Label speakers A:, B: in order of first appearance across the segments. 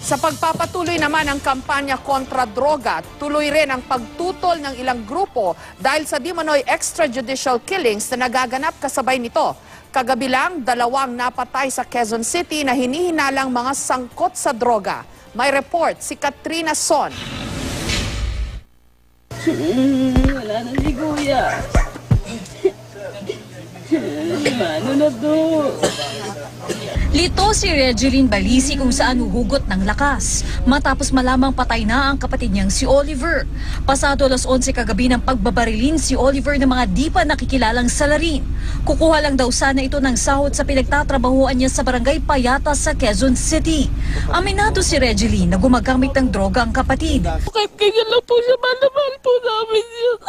A: Sa pagpapatuloy naman ng kampanya kontra droga, tuloy rin ang pagtutol ng ilang grupo dahil sa di manoy extrajudicial killings na nagaganap kasabay nito. Kagabi lang, 2 napatay sa Quezon City na hinihinalang mga sangkot sa droga. May report si Katrina Son.
B: Wala na si Kuya. Mano na to?
C: Lito si Regeline Balisi kung saan huhugot ng lakas matapos malamang patay na ang kapatid niyang si Oliver. Pasado 11:00 kagabi ng pagbabarilin si Oliver ng mga di pa nakikilalang salarin. Kukuha lang daw sana ito ng sahod sa pinagtatrabahuan niya sa barangay Payata sa Quezon City. Aminado si Regeline na gumagamit ng droga ang kapatid.
B: Kahit ganyan lang po siya, mahal po namin yun.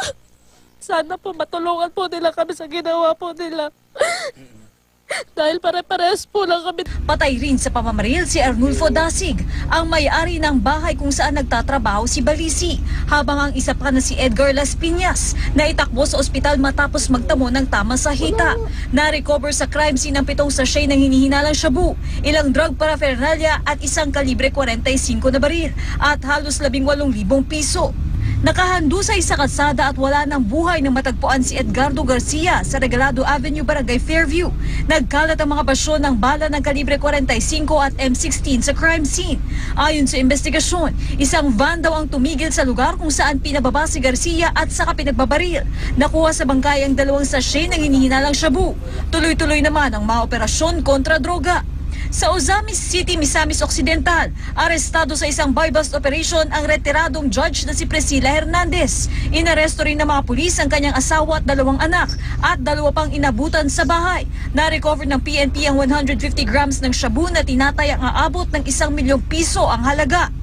B: Sana po matulungan po nila kami sa ginawa po nila. Dahil pare-pares po lang kami.
C: Patay rin sa pamamaril si Arnulfo Dasig, ang may-ari ng bahay kung saan nagtatrabaho si Balisi, habang ang isa pa na si Edgar Las Piñas na itakbo sa ospital matapos magtamo ng tama sa hita. Na-recover sa crime scene ang 7 sachet ng hinihinalang shabu, ilang drug paraphernalia at isang kalibre 45 na baril at halos 18,000 piso. Nakahandusay sa kalsada at wala ng buhay nang matagpuan si Edgardo Garcia sa Regalado Avenue, Barangay Fairview. Nagkalat ang mga basyon ng bala ng kalibre 45 at M16 sa crime scene. Ayon sa investigasyon, isang van daw ang tumigil sa lugar kung saan pinababa si Garcia at saka pinagbabaril. Nakuha sa bangkay ang 2 sachet ng hinihinalang shabu. Tuloy-tuloy naman ang mga operasyon kontra droga. Sa Ozamis City, Misamis Occidental, arestado sa isang buy-bust operation ang retiradong judge na si Priscilla Hernandez. Inaresto rin ng mga pulis ang kanyang asawa at 2 anak at 2 pang inabutan sa bahay. Na-recover ng PNP ang 150 grams ng shabu na tinatayang aabot ng 1 milyong piso ang halaga.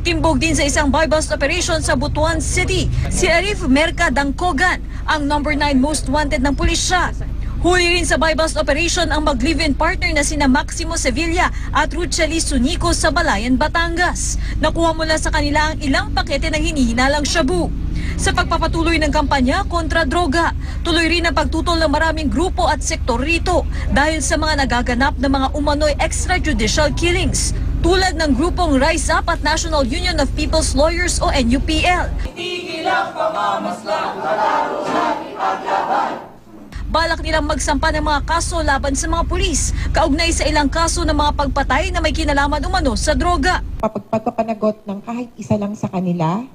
C: Timbog din sa isang buy-bust operation sa Butuan City, si Arif Merca Dangkogan, ang number 9 most wanted ng pulisya. Huli rin sa buy-bust operation ang mag-live-in partner na sina Maximo Sevilla at Rucheli Sunico sa Balayan, Batangas. Nakuha mula sa kanila ang ilang pakete ng hinihinalang shabu. Sa pagpapatuloy ng kampanya kontra droga, tuloy rin ang pagtutol ng maraming grupo at sektor rito dahil sa mga nagaganap na mga umano'y extrajudicial killings, tulad ng grupong Rise Up at National Union of People's Lawyers o NUPL.
D: Tigil ang pamamaslang, kalaro sa ipaglaban.
C: Balak nilang magsampa ng mga kaso laban sa mga pulis, kaugnay sa ilang kaso ng mga pagpatay na may kinalaman umano sa droga.
E: Pagpapanagot ng kahit isa lang sa kanila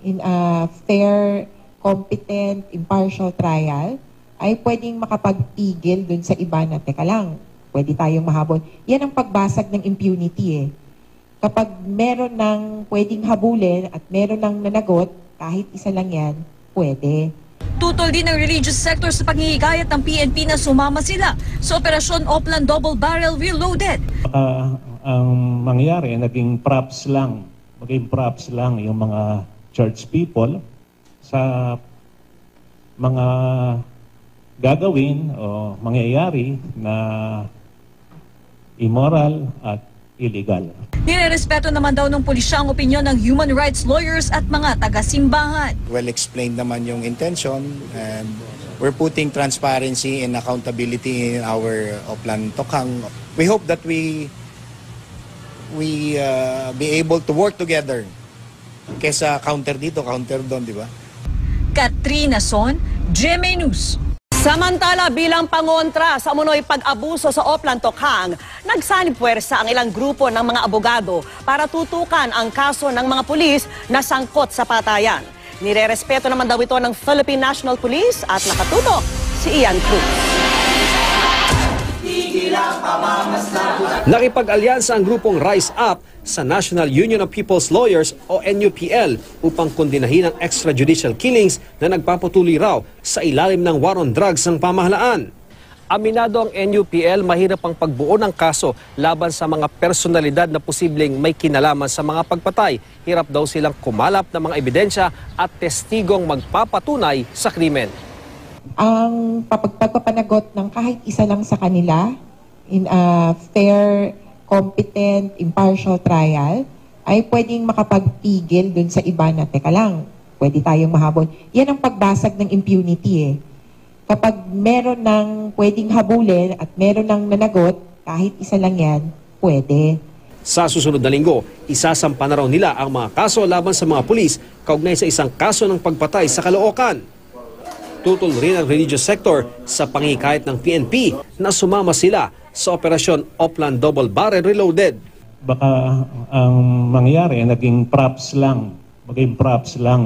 E: in a fair, competent, impartial trial, ay pwedeng makapagpigil dun sa iba na, teka lang, pwede tayong mahabol. Yan ang pagbasag ng impunity eh. Kapag meron ng pwedeng habulin at meron ng nanagot, kahit isa lang yan, pwede.
C: Tutol din ng religious sector sa panghihikayat ng PNP na sumama sila sa Operasyon Oplan Double Barrel Reloaded.
F: Ang mangyari, maging props lang yung mga church people sa mga gagawin o mangyayari na immoral at illegal.
C: Nirerespeto naman daw ng pulisya ang opinyon ng human rights lawyers at mga taga-simbahan.
G: Well explained naman yung intention, and we're putting transparency and accountability in our Oplan Tokhang. We hope that we be able to work together kesa counter dito, counter doon, di ba?
C: Katrina Son, GMA News.
H: Samantala, bilang pangontra sa umunoy pag-abuso sa Oplan Tokhang, nagsanib puwersa ang ilang grupo ng mga abogado para tutukan ang kaso ng mga pulis na sangkot sa patayan. Nirerespeto naman daw ito ng Philippine National Police at nakatutok si Ian Cruz.
I: Nakipag-alyansa ang grupong Rise Up sa National Union of People's Lawyers o NUPL upang kondinahin ang extrajudicial killings na nagpapatuloy raw sa ilalim ng war on drugs ng pamahalaan. Aminado ang NUPL, mahirap ang pagbuo ng kaso laban sa mga personalidad na posibleng may kinalaman sa mga pagpatay. Hirap daw silang kumalap ng mga ebidensya at testigong magpapatunay sa krimen.
E: Ang pagpapanagot ng kahit isa lang sa kanila in a fair, competent, impartial trial ay pwedeng makapagpigil dun sa iba na, teka lang, pwede tayong mahabol. Yan ang pagbasag ng impunity eh. Kapag meron ng pwedeng habulin at meron ng nanagot, kahit isa lang yan, pwede.
I: Sa susunod na linggo, isasampa na raw nila ang mga kaso laban sa mga pulis kaugnay sa isang kaso ng pagpatay sa Caloocan. Tutol rin ang religious sector sa pangikahit ng PNP na sumama sila sa Operasyon Oplan Double Barrel Reloaded.
F: Baka ang mangyari naging props lang,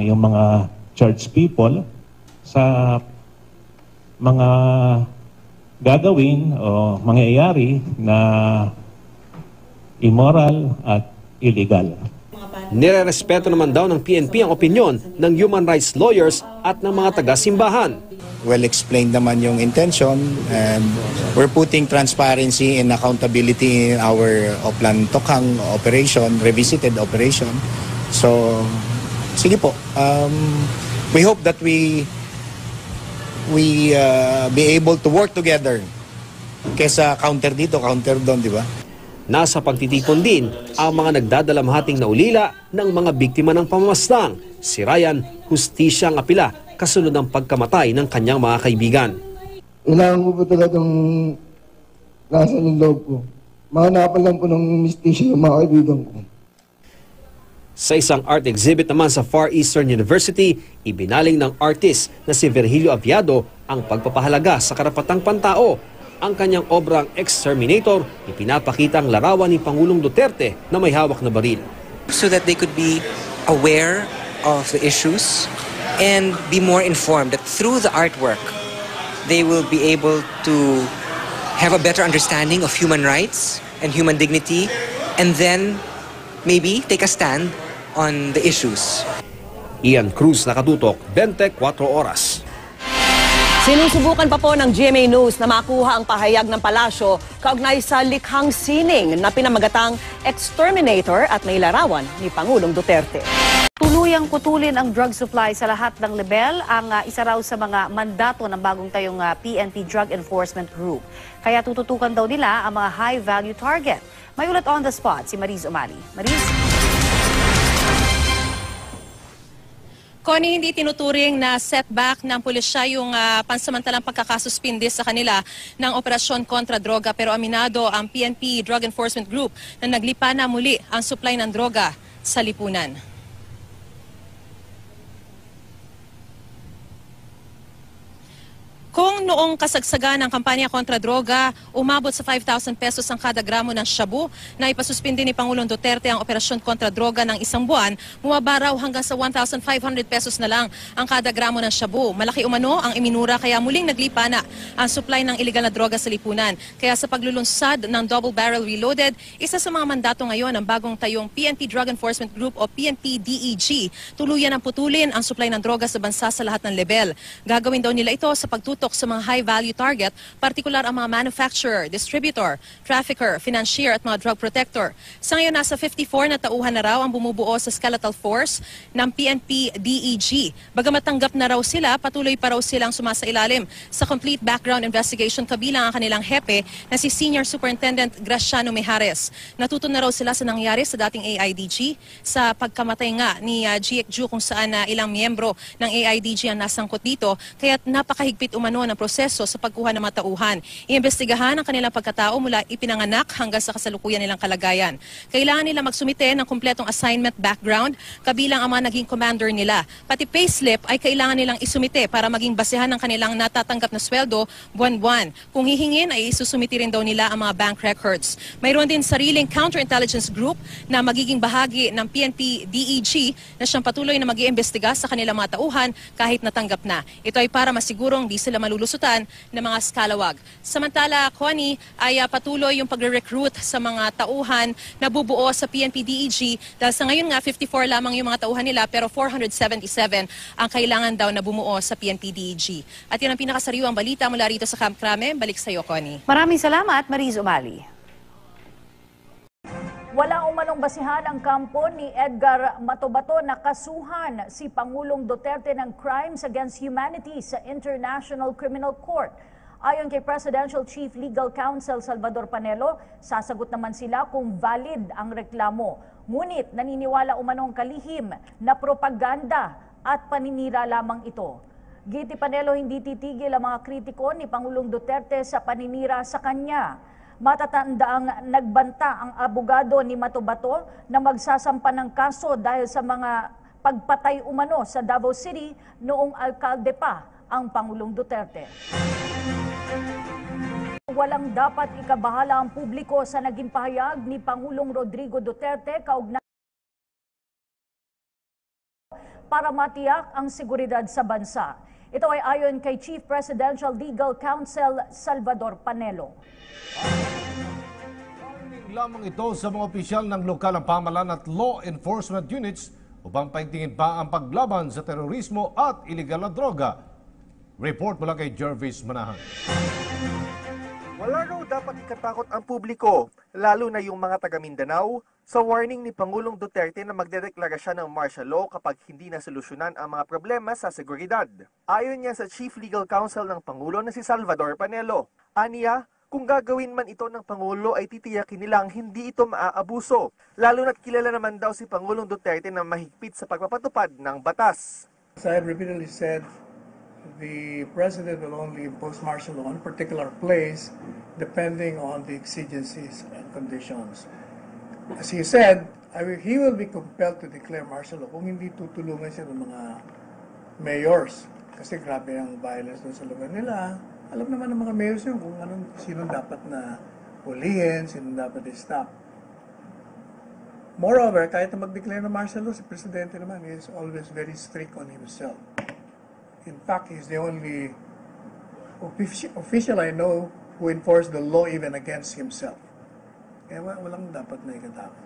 F: yung mga church people sa mga gagawin o mangyayari na immoral at illegal.
I: Nirerespeto naman daw ng PNP ang opinyon ng human rights lawyers at ng mga taga-simbahan.
G: Well explained naman yung intention, and we're putting transparency and accountability in our Oplan Tokhang operation, revisited operation. So, sige po. We hope that we be able to work together kesa counter dito, counter doon, di ba?
I: Nasa pagtitipon din ang mga nagdadalamhating na ulila ng mga biktima ng pamamaslang. Si Ryan, hustisya ang apila kasunod ng pagkamatay ng kanyang mga kaibigan.
J: Kailangan ko po talagang nasa ng loob ko. Mahanapan lang po ng hustisya yung mga kaibigan ko.
I: Sa isang art exhibit naman sa Far Eastern University, ibinaling ng artist na si Virgilio Aviado ang pagpapahalaga sa karapatang pantao. Ang kanyang obrang Exterminator, ipinapakita ang larawan ni Pangulong Duterte na may hawak na baril.
K: So that they could be aware of the issues and be more informed that through the artwork, they will be able to have a better understanding of human rights and human dignity, and then maybe take a stand on the issues.
I: Ian Cruz, Nakatutok, 24 Oras.
H: Sinusubukan pa po ng GMA News na makuha ang pahayag ng palasyo kaugnay sa likhang sining na pinamagatang Exterminator at may larawan ni Pangulong Duterte.
L: Tuluyang putulin ang drug supply sa lahat ng level ang isa raw sa mga mandato ng bagong tayong PNP Drug Enforcement Group. Kaya tututukan daw nila ang mga high-value target. May ulat on the spot si Mariz Umali. Mariz?
B: Connie, hindi tinuturing na setback ng pulisya yung pansamantalang pagkakasuspindi sa kanila ng operasyon kontra droga, pero aminado ang PNP Drug Enforcement Group na naglipa na muli ang supply ng droga sa lipunan. Kung noong kasagsagan ng kampanya kontra droga, umabot sa 5,000 pesos ang kada gramo ng shabu na ipasuspindi ni Pangulong Duterte ang operasyon kontra droga ng isang buwan, bumaba raw hanggang sa 1,500 pesos na lang ang kada gramo ng shabu. Malaki umano ang iminura kaya muling naglipa na ang supply ng iligal na droga sa lipunan. Kaya sa paglulunsad ng Double Barrel Reloaded, isa sa mga mandato ngayon ng bagong tayong PNP Drug Enforcement Group o PNP DEG, tuluyan ang putulin ang supply ng droga sa bansa sa lahat ng level. Gagawin daw nila ito sa pagtutok sa mga high-value target, partikular ang mga manufacturer, distributor, trafficker, financier at mga drug protector. Sa ngayon, nasa 54 na tauhan na raw ang bumubuo sa skeletal force ng PNP DEG. Bagamat tanggap na raw sila, patuloy pa raw silang sumasailalim sa complete background investigation kabilang ang kanilang hepe na si Senior Superintendent Graciano Mijares. Natuto na raw sila sa nangyari sa dating AIDG sa pagkamatay nga ni Giek Ju kung saan ilang miyembro ng AIDG ang nasangkot dito, kaya't napakahigpit umano ng proseso sa pagkuha ng mga tauhan. Iimbestigahan ang kanilang pagkatao mula ipinanganak hanggang sa kasalukuyan nilang kalagayan. Kailangan nila magsumite ng kumpletong assignment background, kabilang ang mga naging commander nila. Pati payslip ay kailangan nilang isumite para maging basehan ng kanilang natatanggap na sweldo buwan-buwan. Kung hihingin ay isusumiti rin daw nila ang mga bank records. Mayroon din sariling counterintelligence group na magiging bahagi ng PNP DEG na siyang patuloy na mag-iimbestiga sa kanilang mga tauhan kahit natanggap na. Ito ay para masigurong di sila malulusutan ng mga skalawag. Samantala, Connie, ay patuloy yung pagre-recruit sa mga tauhan na bubuo sa PNP DEG dahil sa ngayon nga 54 lamang yung mga tauhan nila pero 477 ang kailangan daw na bumuo sa PNP DEG. At yan ang pinakasariwang balita mula rito sa Camp Crame. Balik sa iyo, Connie.
L: Maraming salamat, Mariz Umali.
M: Wala umanong basihan ang kampo ni Edgar Matobato na kasuhan si Pangulong Duterte ng Crimes Against Humanity sa International Criminal Court. Ayon kay Presidential Chief Legal Counsel Salvador Panelo, sasagot naman sila kung valid ang reklamo. Ngunit naniniwala umanong kalihim na propaganda at paninira lamang ito. Giti Panelo, hindi titigil ang mga kritiko ni Pangulong Duterte sa paninira sa kanya. Matatandaang nagbanta ang abogado ni Matobato na magsasampa ng kaso dahil sa mga pagpatay umano sa Davao City noong alkalde pa ang Pangulong Duterte. Walang dapat ikabahala ang publiko sa naging pahayag ni Pangulong Rodrigo Duterte kaugnay para matiyak ang seguridad sa bansa. Ito ay ayon kay Chief Presidential Legal Counsel Salvador Panelo.
N: Lamang ito sa mga opisyal ng lokal ng pamahalaan at law enforcement units upang paigtingin pa ang paglaban sa terorismo at iligal na droga. Report mula kay Jervis Manahan.
O: Wala raw dapat ikatakot ang publiko, lalo na yung mga taga Mindanao, sa warning ni Pangulong Duterte na magdedeklara siya ng martial law kapag hindi nasolusyonan ang mga problema sa seguridad. Ayon niya sa Chief Legal Counsel ng Pangulo na si Salvador Panelo. Aniya, kung gagawin man ito ng Pangulo ay titiyakin nilang hindi ito maaabuso, lalo na't kilala naman daw si Pangulong Duterte na mahigpit sa pagpapatupad ng batas.
P: As I have repeatedly said, the President will only impose martial law on a particular place depending on the exigencies and conditions. As he said, he will be compelled to declare martial law kung hindi tutulungan siya ng mga mayors. Kasi grabe ang violence doon sa lugar nila. Alam naman ng mga mayors yun kung sino dapat na hulihin, sino dapat i-stop. Moreover, kahit na mag-declare ng martial law, si Presidente naman is always very strict on himself. In fact, he's the only official I know who enforced the law even against himself. Kaya walang dapat na ikatakot.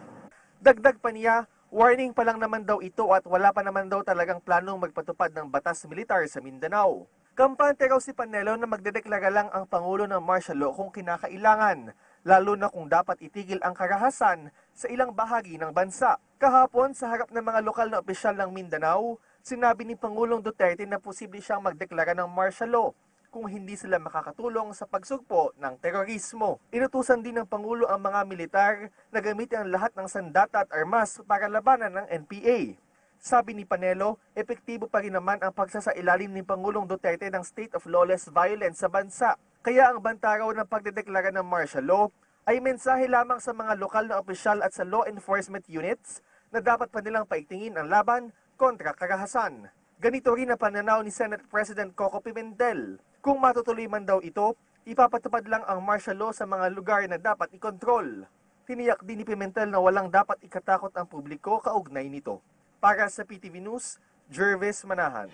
O: Dagdag pa niya, warning pa lang naman daw ito at wala pa naman daw talagang planong magpatupad ng batas militar sa Mindanao. Kampante raw si Panelo na magdedeklara lang ang Pangulo ng martial law kung kinakailangan, lalo na kung dapat itigil ang karahasan sa ilang bahagi ng bansa. Kahapon, sa harap ng mga lokal na opisyal ng Mindanao, sinabi ni Pangulong Duterte na posible siyang magdeklara ng martial law kung hindi sila makakatulong sa pagsugpo ng terorismo. Inutusan din ng Pangulo ang mga militar na gamitin ang lahat ng sandata at armas para labanan ng NPA. Sabi ni Panelo, epektibo pa rin naman ang pagsasailalim ni Pangulong Duterte ng state of lawless violence sa bansa. Kaya ang banta raw ng pagdedeklara ng martial law ay mensahe lamang sa mga lokal na opisyal at sa law enforcement units na dapat pa nilang paigtingin ang laban kontra karahasan. Ganito rin ang pananaw ni Senate President Coco Pimentel. Kung matutuloy man daw ito, ipapatupad lang ang martial law sa mga lugar na dapat ikontrol. Tiniyak din ni Pimentel na walang dapat ikatakot ang publiko kaugnay nito. Para sa PTV News, Jervis Manahan.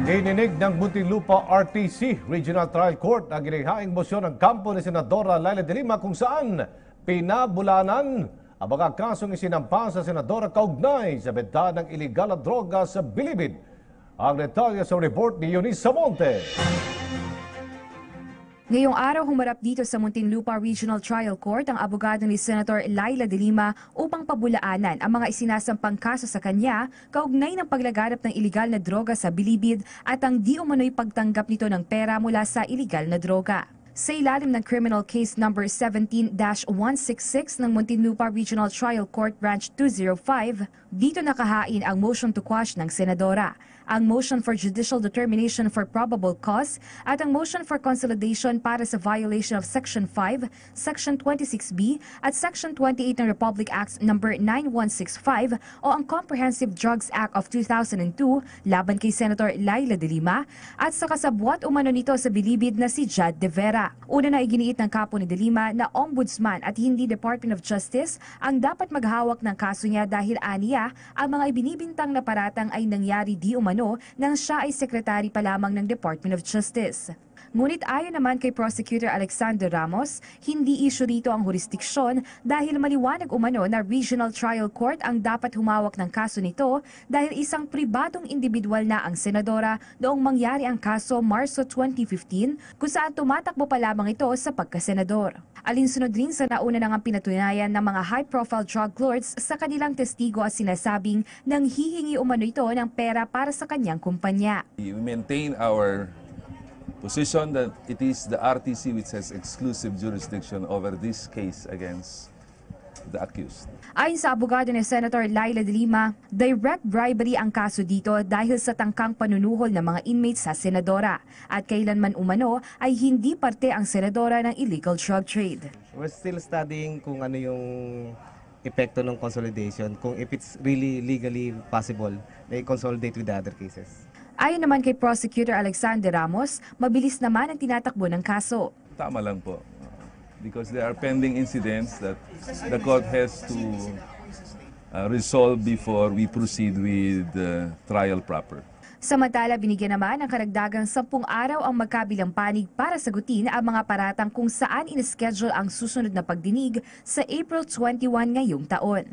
N: Dininig ng Muntinlupa RTC Regional Trial Court ang ginhaing mosyon ng kampo ni Senadora Laila de Lima kung saan pinabulanan ang mga kasong isinampa sa Senadora kaugnay sa benta ng iligal na droga sa Bilibid. Ang detalye sa report ni Eunice Samonte.
Q: Ngayong araw humarap dito sa Muntinlupa Regional Trial Court ang abogado ni Senator Laila de Lima upang pabulaanan ang mga isinasampang kaso sa kanya kaugnay ng paglaganap ng iligal na droga sa Bilibid at ang di umano'y pagtanggap nito ng pera mula sa iligal na droga. Sa ilalim ng Criminal Case No. 17-166 ng Muntinlupa Regional Trial Court Branch 205, dito nakahain ang motion to quash ng Senadora, ang motion for judicial determination for probable cause at ang motion for consolidation para sa violation of Section 5, Section 26B at Section 28 ng Republic Act No. 9165 o ang Comprehensive Drugs Act of 2002 laban kay Senator Laila de Lima at sa kasabwat umano nito sa Bilibid na si Jad de Vera. Una na iginiit ng kapo ni de Lima na ombudsman at hindi Department of Justice ang dapat maghawak ng kaso niya dahil aniya ang mga ibinibintang na paratang ay nangyari di umano nang siya ay sekretary pa lamang ng Department of Justice. Ngunit ayon naman kay Prosecutor Alexander Ramos, hindi issue rito ang jurisdiksyon dahil maliwanag umano na Regional Trial Court ang dapat humawak ng kaso nito dahil isang pribadong individual na ang senadora noong mangyari ang kaso Marso 2015 kung saan tumatakbo pa lamang ito sa pagkasenador. Alinsunod rin sa nauna nang pinatunayan ng mga high-profile drug lords sa kanilang testigo at sinasabing nang hihingi umano ito ng pera para sa kanyang kumpanya.
R: We maintain our position that it is the RTC which has exclusive jurisdiction over this case against the accused.
Q: Ayon sa abogado ni Senator Laila de Lima, direct bribery ang kaso dito dahil sa tangkang panunuhol ng mga inmates sa senadora at kailanman umano ay hindi parte ang senadora ng illegal drug trade.
S: We're still studying kung ano yung epekto ng consolidation, kung if it's really legally possible, they consolidate with the other cases.
Q: Ayon naman kay Prosecutor Alexander Ramos, mabilis naman ang tinatakbo ng kaso.
R: Tama lang po. Because there are pending incidents that the court has to resolve before we proceed with the trial proper.
Q: Samantala, binigyan naman ng karagdagang 10 araw ang magkabilang panig para sagutin ang mga paratang kung saan in-schedule ang susunod na pagdinig sa April 21 ngayong taon.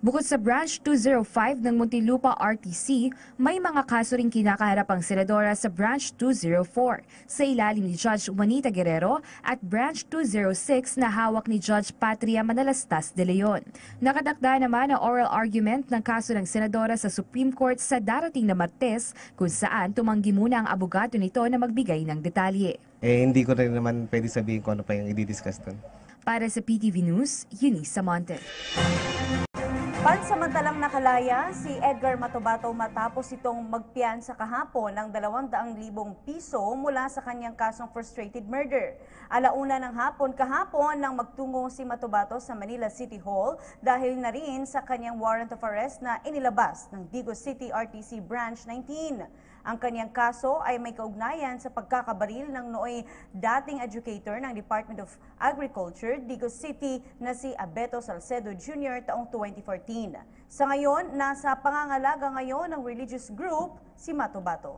Q: Bukod sa Branch 205 ng Muntinlupa RTC, may mga kaso ring kinakaharap ang senadora sa Branch 204 sa ilalim ni Judge Juanita Guerrero at Branch 206 na hawak ni Judge Patria Manalastas de Leon. Nakadakda naman ang oral argument ng kaso ng senadora sa Supreme Court sa darating na Martes kung saan tumanggi muna ang abogado nito na magbigay ng detalye.
S: Hindi ko rin naman pwede sabihin kung ano pa yung i-discuss doon.
Q: Para sa PTV News, Eunice Samonte.
L: Pansamantalang nakalaya si Edgar Matobato matapos itong magpiyansa kahapon ng 200,000 piso mula sa kanyang kasong frustrated murder. Alauna ng hapon kahapon nang magtungo si Matobato sa Manila City Hall dahil na rin sa kanyang warrant of arrest na inilabas ng Digos City RTC Branch 19. Ang kanyang kaso ay may kaugnayan sa pagkakabaril ng nooy dating educator ng Department of Agriculture, Digos City na si Abeto Salcedo Jr. taong 2014. Sa ngayon, nasa pangangalaga ngayon ng religious group si Matobato.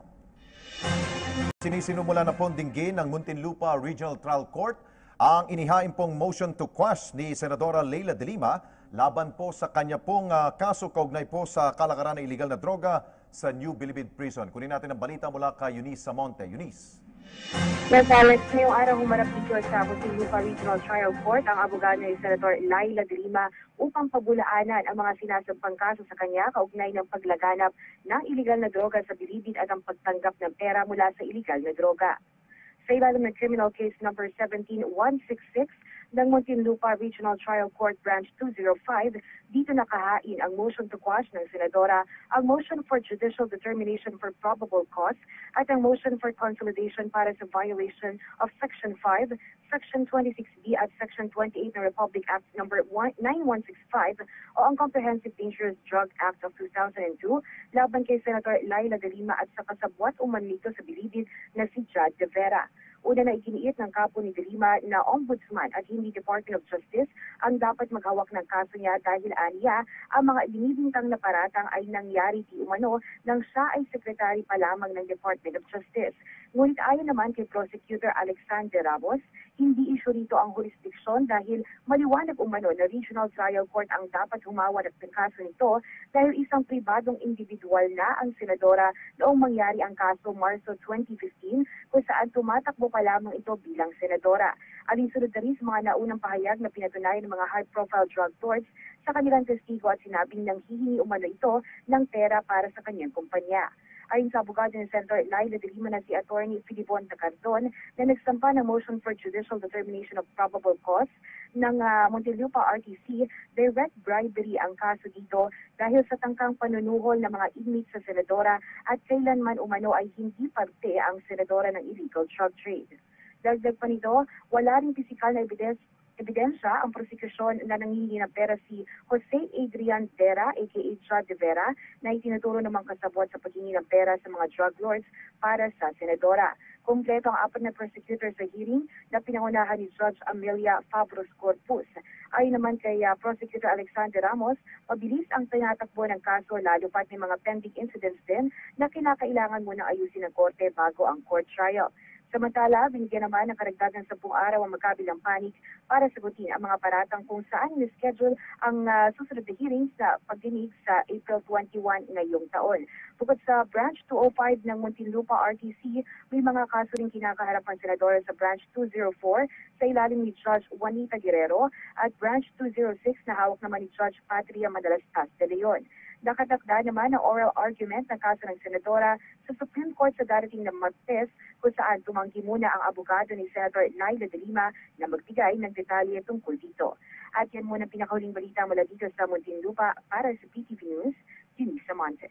N: Sinisinumula na pong dinggin ng Muntinlupa Regional Trial Court ang inihain pong motion to quash ni Senadora Leila de Lima laban po sa kanya pong kaso kaugnay po sa kalakaran ng iligal na droga sa New Bilibid Prison. Kunin natin ang balita mula kay Eunice Samonte. Eunice.
T: Yes, Alex, ngayong araw humarap dito sa Muntinlupa Regional Trial Court ang abogado ni Senator Laila de Lima upang pabulaanan ang mga sinasampang kaso sa kanya kaugnay ng paglaganap ng iligal na droga sa Bilibid at ang pagtanggap ng pera mula sa iligal na droga. Sa ilalim ng criminal case number 17166 ng Muntinlupa Regional Trial Court Branch 205, dito nakahain ang motion to quash ng senadora, ang motion for judicial determination for probable cause, at ang motion for consolidation para sa violation of Section 5, Section 26B at Section 28 ng Republic Act number 9165 o ang Comprehensive Dangerous Drug Act of 2002 laban kay Senator Laila de Lima at sa kasabwat umanlito sa Bilibid na si Jad De Vera. Una na iginiit ng kapo ni De Lima na ombudsman at hindi Department of Justice ang dapat maghawak ng kaso niya dahil aniya ang mga binibintang na paratang ay nangyari di umano nang siya ay sekretary pa lamang ng Department of Justice. Ngunit ayon naman kay Prosecutor Alexander Ramos, hindi issue rito ang jurisdiksyon dahil maliwanag umano na Regional Trial Court ang dapat humawak ng kaso nito dahil isang pribadong individual na ang senadora noong mangyari ang kaso Marso 2015 kung saan tumatakbo pa lamang ito bilang senadora. Alinsunod na rin sa mga naunang pahayag na pinatunayan ng mga high-profile drug lords sa kanilang testigo at sinabing nang hihingi umano ito ng pera para sa kanyang kumpanya. Ayon sa abogado ni Senator Laila de Lima na si Attorney Filipon Tacarton na nagsampa ng motion for judicial determination of probable cause ng Muntinlupa RTC, direct bribery ang kaso dito dahil sa tangkang panunuhol ng mga inmates sa senadora at kailanman umano ay hindi parte ang senadora ng illegal drug trade. Dagdag pa nito, wala ring pisikal na ebidensya ang prosekusyon na nanghihingi ng pera si Jose Adrian Vera aka Jad De Vera na itinuturo namang kasabwat sa paghingi ng pera sa mga drug lords para sa senadora. Kompleto ang 4 na prosecutor sa hearing na pinangunahan ni Judge Amelia Fabros Corpus. Ayon naman kay Prosecutor Alexander Ramos, mabilis ang tinatakbo ng kaso lalo pat may mga pending incidents din na kinakailangan munang ayusin ng korte bago ang court trial. Samantala, binigyan naman ng karagdagang 10 araw ang magkabilang panig para sagutin ang mga paratang kung saan in-schedule ang susunod na hearings sa pagdinig sa April 21 ngayong taon. Bukod sa Branch 205 ng Muntinlupa RTC, may mga kaso rin kinakaharap ang senadora sa Branch 204 sa ilalim ni Judge Juanita Guerrero at Branch 206 na hawak naman ni Judge Patria Manalastas de Leon. Nakatakda naman ang oral argument ng kaso ng senadora sa Supreme Court sa darating na Martes, kung saan tumanggi muna ang abogado ni Senator Laila de Lima na magbigay ng detalye tungkol dito. At yan muna pinakahuling balita mula dito sa Muntinlupa para sa PTV News, Denise Amonte.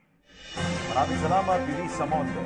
N: Maraming salamat, Denise Amonte.